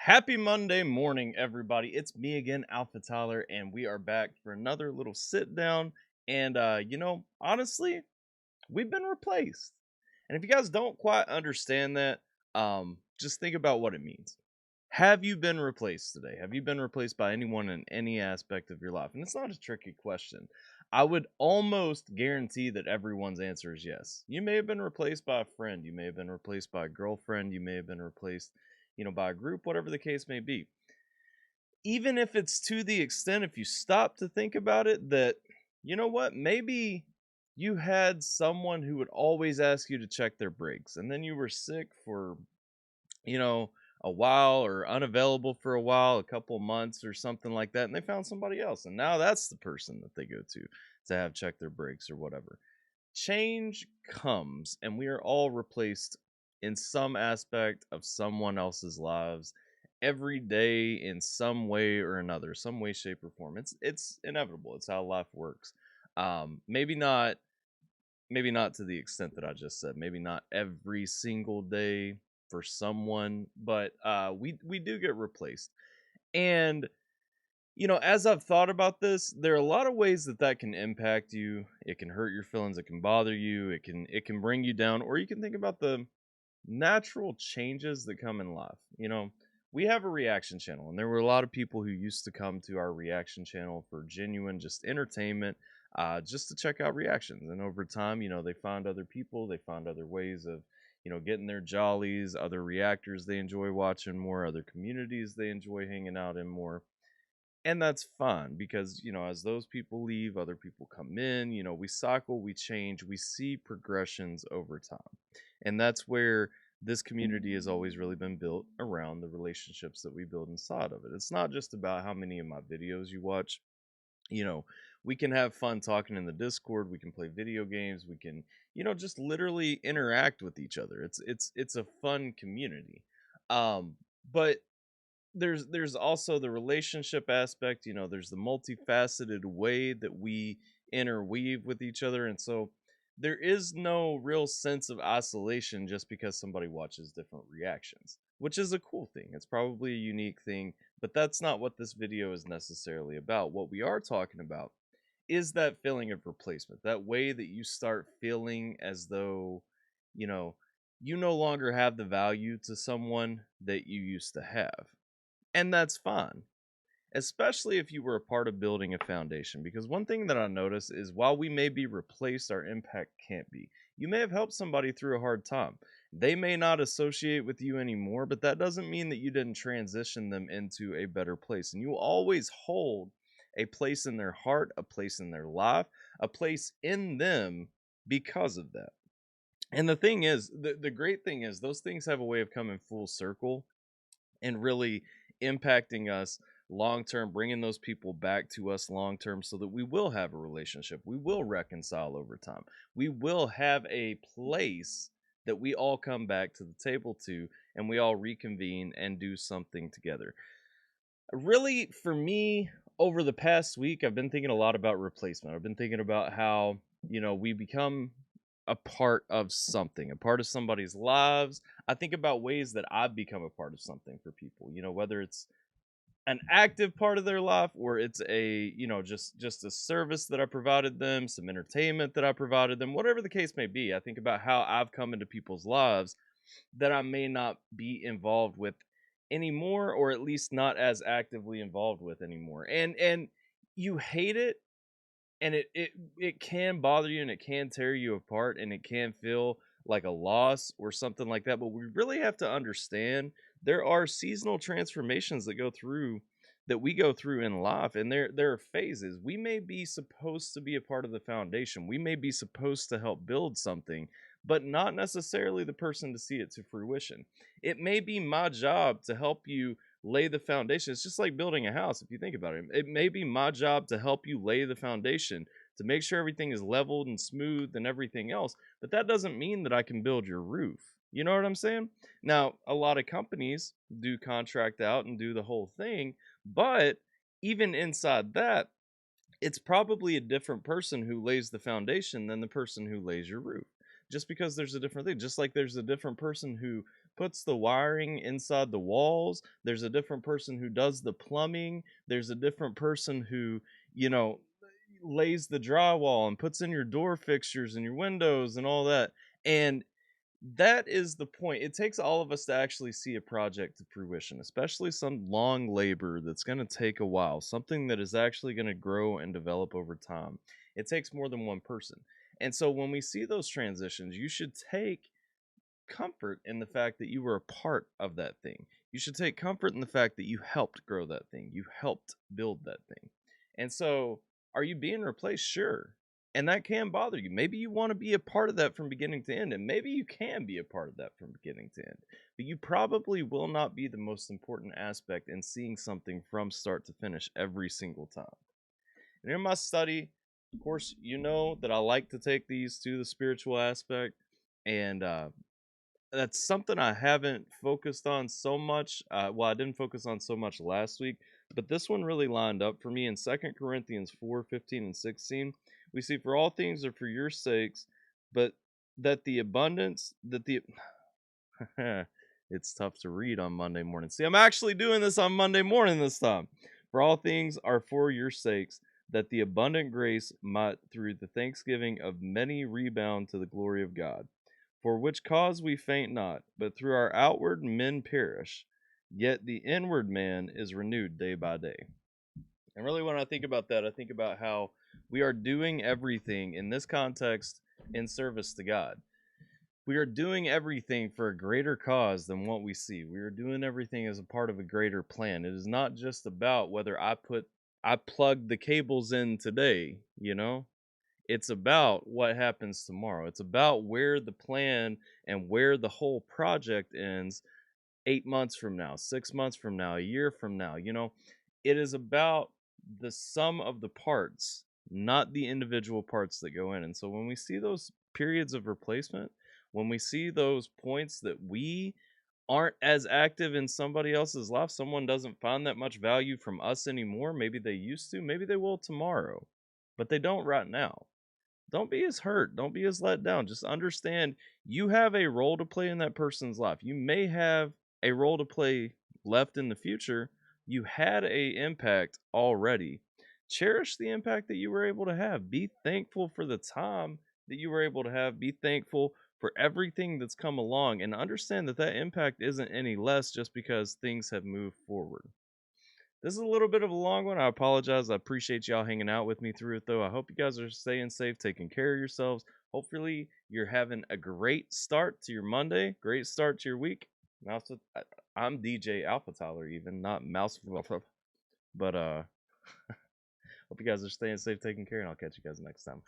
Happy Monday morning, everybody. It's me again, Alpha Tyler, and we are back for another little sit down. And, honestly, we've been replaced. And if you guys don't quite understand that, just think about what it means. Have you been replaced today? Have you been replaced by anyone in any aspect of your life? And it's not a tricky question. I would almost guarantee that everyone's answer is yes. You may have been replaced by a friend, you may have been replaced by a girlfriend, you may have been replaced, by a group, whatever the case may be. Even if it's to the extent, if you stop to think about it, that, you know what, maybe you had someone who would always ask you to check their brakes, and then you were sick for you know, a while or unavailable for a while, a couple months or something like that, and they found somebody else. And now that's the person that they go to have check their brakes or whatever. Change comes and we are all replaced in some aspect of someone else's lives every day in some way or another, some way, shape, or form. It's inevitable. It's how life works. Maybe not to the extent that I just said. Maybe not every single day for someone, but we do get replaced. And as I've thought about this, there are a lot of ways that can impact you. It can hurt your feelings, it can bother you, it can bring you down, or you can think about the natural changes that come in life. We have a reaction channel, and there were a lot of people who used to come to our reaction channel for genuine just entertainment, just to check out reactions. And over time, they find other people, they find other ways of getting their jollies, other reactors they enjoy watching more, other communities they enjoy hanging out in more. And that's fine because, as those people leave, other people come in, we cycle, we change, we see progressions over time. And that's where this community has always really been built around the relationships that we build inside of it. It's not just about how many of my videos you watch. you know we can have fun talking in the Discord, we can play video games, we can just literally interact with each other. It's a fun community. But there's also the relationship aspect. There's the multifaceted way that we interweave with each other, and so there is no real sense of isolation just because somebody watches different reactions, which is a cool thing. It's probably a unique thing, but that's not what this video is necessarily about. What we are talking about is that feeling of replacement, that way that you start feeling as though you know you no longer have the value to someone that you used to have. And that's fine, especially if you were a part of building a foundation. Because one thing that I notice is while we may be replaced, our impact can't be. You may have helped somebody through a hard time. They may not associate with you anymore, but that doesn't mean that you didn't transition them into a better place. And you will always hold a place in their heart, a place in their life, a place in them because of that. And the thing is, the great thing is, those things have a way of coming full circle and really impacting us long term, bringing those people back to us long term so that we will have a relationship. We will reconcile over time. We will have a place that we all come back to the table to, and we all reconvene and do something together. Really, for me, over the past week, I've been thinking a lot about replacement. I've been thinking about how, we become a part of something, a part of somebody's lives. I think about ways that I've become a part of something for people, whether it's an active part of their life or it's a, just a service that I provided them, some entertainment that I provided them, whatever the case may be. I think about how I've come into people's lives that I may not be involved with anymore, or at least not as actively involved with anymore. And you hate it, and it can bother you, and it can tear you apart, and it can feel like a loss or something like that. But we really have to understand there are seasonal transformations that we go through in life, and there are phases. We may be supposed to be a part of the foundation, we may be supposed to help build something, but not necessarily the person to see it to fruition. It may be my job to help you lay the foundation. It's just like building a house. If you think about it, it may be my job to help you lay the foundation, to make sure everything is leveled and smooth and everything else. But that doesn't mean that I can build your roof. You know what I'm saying? Now, a lot of companies do contract out and do the whole thing, but even inside that, it's probably a different person who lays the foundation than the person who lays your roof. just because there's a different thing. Just like there's a different person who puts the wiring inside the walls, there's a different person who does the plumbing, there's a different person who, you know, lays the drywall and puts in your door fixtures and your windows and all that. And that is the point. It takes all of us to actually see a project to fruition, especially some long labor that's going to take a while, something that is actually going to grow and develop over time. It takes more than one person. And so when we see those transitions, you should take comfort in the fact that you were a part of that thing. You should take comfort in the fact that you helped grow that thing. You helped build that thing. And so, are you being replaced? Sure. And that can bother you. Maybe you want to be a part of that from beginning to end, and maybe you can be a part of that from beginning to end. But you probably will not be the most important aspect in seeing something from start to finish every single time. And in my study, of course, you know that I like to take these to the spiritual aspect, and that's something I haven't focused on so much. Well, I didn't focus on so much last week, but this one really lined up for me in 2 Corinthians 4:15 and 16. We see, for all things are for your sakes, but that the abundance, that the it's tough to read on Monday morning. See, I'm actually doing this on Monday morning this time. For all things are for your sakes, that the abundant grace might, through the thanksgiving of many, rebound to the glory of God. For which cause we faint not, but through our outward men perish, yet the inward man is renewed day by day. And really, when I think about that, I think about how we are doing everything in this context in service to God. We are doing everything for a greater cause than what we see. We are doing everything as a part of a greater plan. It is not just about whether I plug the cables in today, you know? It's about what happens tomorrow. It's about where the plan and where the whole project ends 8 months from now, 6 months from now, a year from now. You know, it is about the sum of the parts, not the individual parts that go in. And so when we see those periods of replacement, when we see those points that we aren't as active in somebody else's life, someone doesn't find that much value from us anymore. Maybe they used to, maybe they will tomorrow, but they don't right now. Don't be as hurt. Don't be as let down. Just understand you have a role to play in that person's life. You may have a role to play left in the future. You had a impact already. Cherish the impact that you were able to have. Be thankful for the time that you were able to have. Be thankful for everything that's come along, and understand that that impact isn't any less just because things have moved forward. This is a little bit of a long one. I apologize. I appreciate y'all hanging out with me through it, though. I hope you guys are staying safe, taking care of yourselves. Hopefully, you're having a great start to your Monday, great start to your week. I'm DJ AlphaTyler, even not Mouse, but hope you guys are staying safe, taking care, and I'll catch you guys next time.